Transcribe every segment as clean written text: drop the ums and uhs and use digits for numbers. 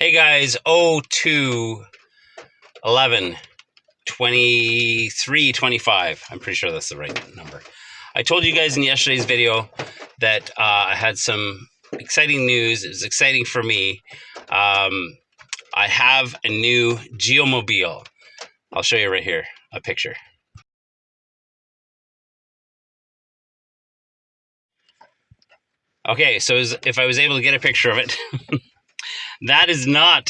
Hey guys, 02 11 23 25. I'm pretty sure that's the right number. I told you guys in yesterday's video that I had some exciting news. It was exciting for me. I have a new Geomobile. I'll show you right here, a picture. Okay, so if I was able to get a picture of it, that is not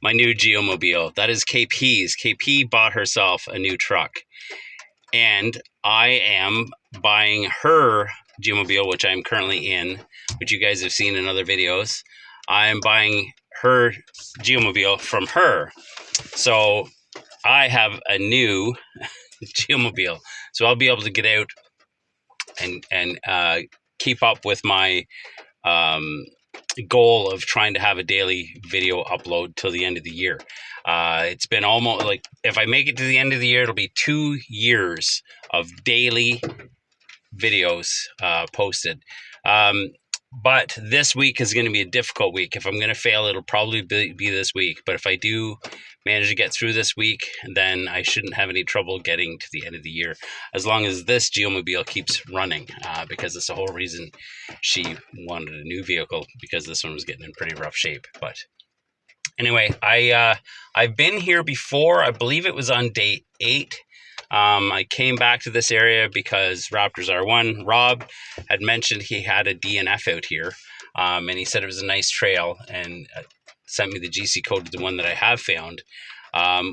my new Geomobile. That is KP's. KP bought herself a new truck. And I am buying her Geomobile, which I'm currently in, which you guys have seen in other videos. I'm buying her Geomobile from her. So I have a new Geomobile. So I'll be able to get out and keep up with my goal of trying to have a daily video upload till the end of the year. It's been almost like, if I make it to the end of the year, it'll be 2 years of daily videos posted. But this week is going to be a difficult week. If I'm going to fail, it'll probably be this week. But if I do manage to get through this week, then I shouldn't have any trouble getting to the end of the year, as long as this Geomobile keeps running, because it's the whole reason she wanted a new vehicle, because this one was getting in pretty rough shape. But anyway, I've been here before. I believe it was on day 8. I came back to this area because Raptors R1, Rob, had mentioned he had a DNF out here, and he said it was a nice trail, and sent me the GC code to the one that I have found,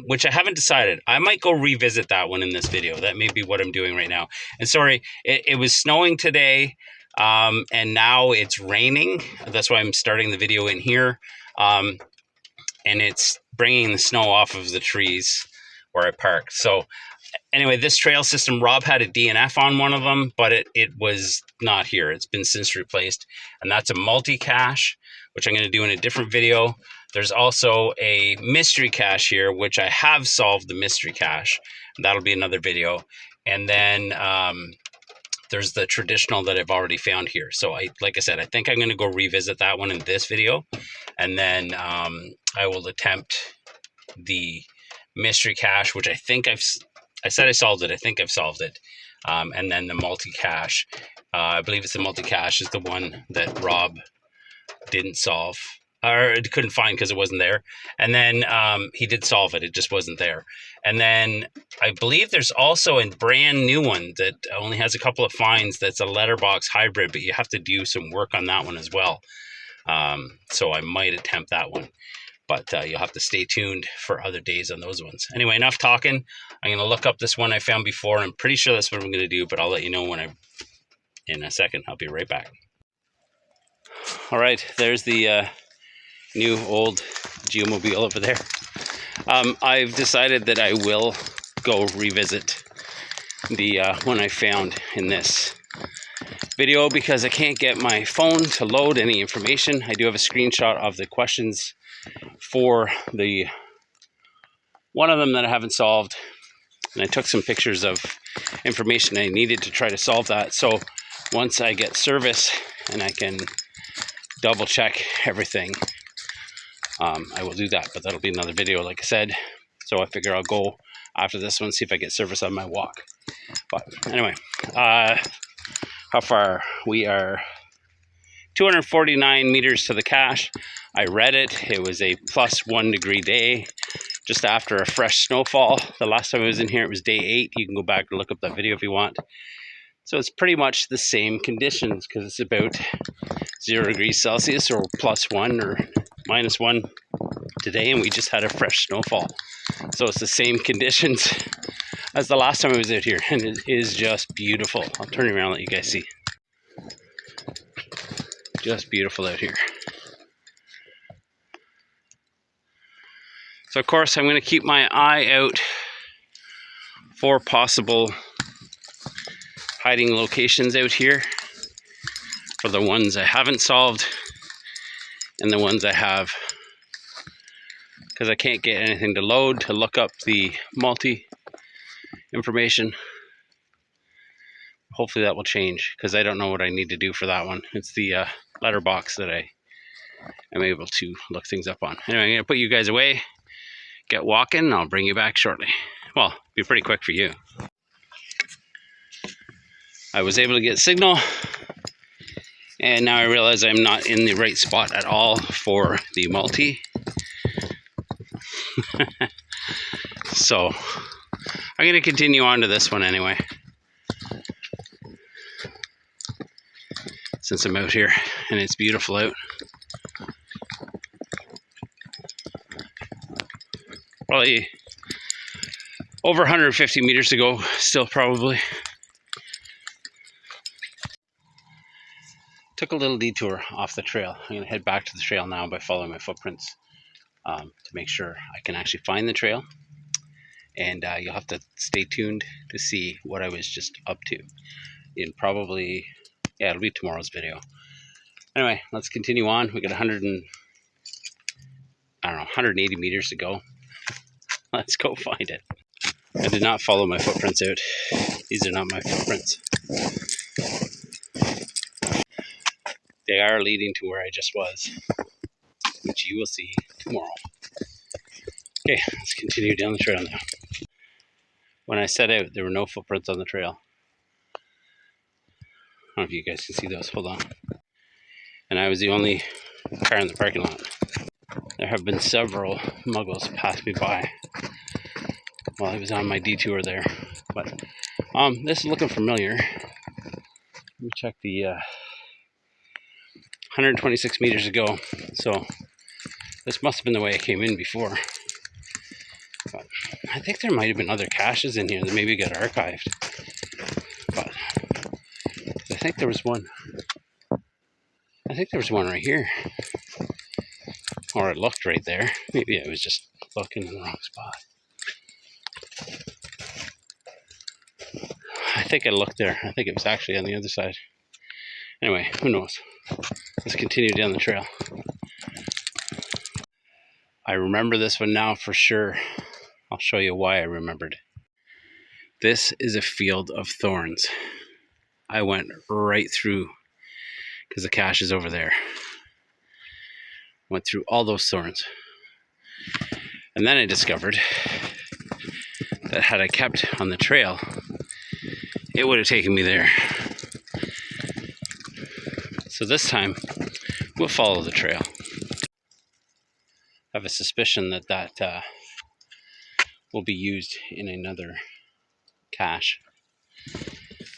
which I haven't decided. I might go revisit that one in this video. That may be what I'm doing right now. And sorry, it was snowing today, and now it's raining. That's why I'm starting the video in here, and it's bringing the snow off of the trees where I parked. So anyway, this trail system, Rob had a DNF on one of them, but it was not here. It's been since replaced, and that's a multi-cache, which I'm going to do in a different video. There's also a mystery cache here, which I have solved the mystery cache. That'll be another video. And then there's the traditional that I've already found here. So like I said, I think I'm going to go revisit that one in this video, and then I will attempt the mystery cache, which I think I said I solved it. I think I've solved it. And then the multi-cache, I believe it's the multi-cache, is the one that Rob didn't solve, or couldn't find because it wasn't there. And then he did solve it. It just wasn't there. And then I believe there's also a brand new one that only has a couple of finds that's a letterbox hybrid, but you have to do some work on that one as well. So I might attempt that one. But you'll have to stay tuned for other days on those ones. Anyway, enough talking. I'm going to look up this one I found before. I'm pretty sure that's what I'm going to do, but I'll let you know when in a second. I'll be right back. All right, there's the new old Geomobile over there. I've decided that I will go revisit the one I found in this video, because I can't get my phone to load any information. I do have a screenshot of the questions for the one of them that I haven't solved, and I took some pictures of information I needed to try to solve that. So once I get service and I can double check everything, I will do that, but that'll be another video, like I said. So I figure I'll go after this one, see if I get service on my walk. But anyway, how far? We are 249 meters to the cache. I read it. It was a +1 degree day, just after a fresh snowfall. The last time I was in here, it was day 8. You can go back and look up that video if you want. So it's pretty much the same conditions, because it's about 0 degrees Celsius, or +1 or -1 today, and we just had a fresh snowfall. So it's the same conditions as the last time I was out here, and it is just beautiful. I'll turn around and let you guys see. Just beautiful out here. So of course I'm going to keep my eye out for possible hiding locations out here, for the ones I haven't solved and the ones I have, because I can't get anything to load to look up the multi information. Hopefully that will change, because I don't know what I need to do for that one. It's the letterbox that I I'm able to look things up on. Anyway, I'm going to put you guys away, get walking, and I'll bring you back shortly. Well, be pretty quick for you. I was able to get signal, and now I realize I'm not in the right spot at all for the multi. So I'm going to continue on to this one anyway, since I'm out here and it's beautiful out. Probably over 150 meters to go still, probably. Took a little detour off the trail. I'm going to head back to the trail now by following my footprints to make sure I can actually find the trail. And you'll have to stay tuned to see what I was just up to in probably, yeah, it'll be tomorrow's video. Anyway, let's continue on. We got 180 meters to go. Let's go find it. I did not follow my footprints out. These are not my footprints. They are leading to where I just was, which you will see tomorrow. Okay, let's continue down the trail now. When I set out, there were no footprints on the trail. I don't know if you guys can see those. Hold on. And I was the only car in the parking lot. There have been several muggles pass me by while I was on my detour there. But this is looking familiar. Let me check the 126 meters ago. So this must have been the way I came in before. But I think there might have been other caches in here that maybe got archived. But I think there was one. I think there was one right here. Or it looked right there. Maybe I was just looking in the wrong spot. I think I looked there. I think it was actually on the other side. Anyway, who knows? Let's continue down the trail. I remember this one now for sure. I'll show you why I remembered. This is a field of thorns. I went right through because the cache is over there. Went through all those thorns. And then I discovered that had I kept on the trail, it would have taken me there. So this time, we'll follow the trail. I have a suspicion that will be used in another cache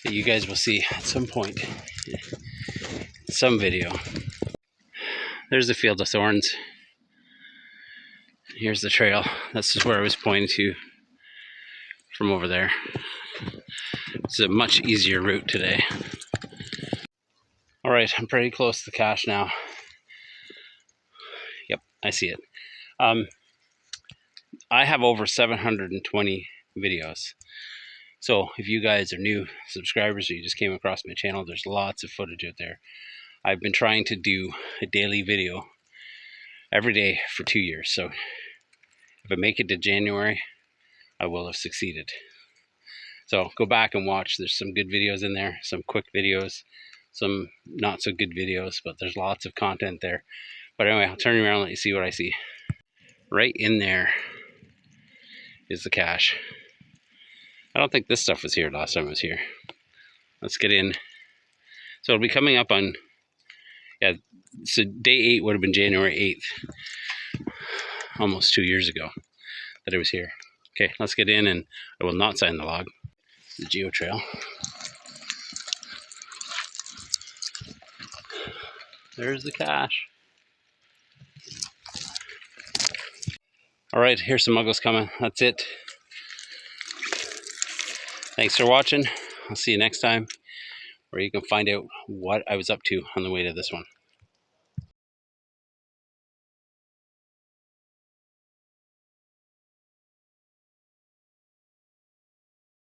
that you guys will see at some point in some video. There's the field of thorns. Here's the trail. This is where I was pointing to from over there. It's a much easier route today. All right, I'm pretty close to the cache now. Yep, I see it. I have over 720 videos. So if you guys are new subscribers or you just came across my channel, there's lots of footage out there. I've been trying to do a daily video every day for 2 years. So if I make it to January, I will have succeeded. So go back and watch. There's some good videos in there, some quick videos, some not so good videos, but there's lots of content there. But anyway, I'll turn you around and let you see what I see. Right in there is the cache. I don't think this stuff was here last time I was here. Let's get in. So it'll be coming up on, yeah, so day 8 would have been January 8th. Almost 2 years ago that I was here. Okay, let's get in and I will not sign the log. The geo trail. There's the cache. All right, here's some muggles coming. That's it. Thanks for watching. I'll see you next time, where you can find out what I was up to on the way to this one.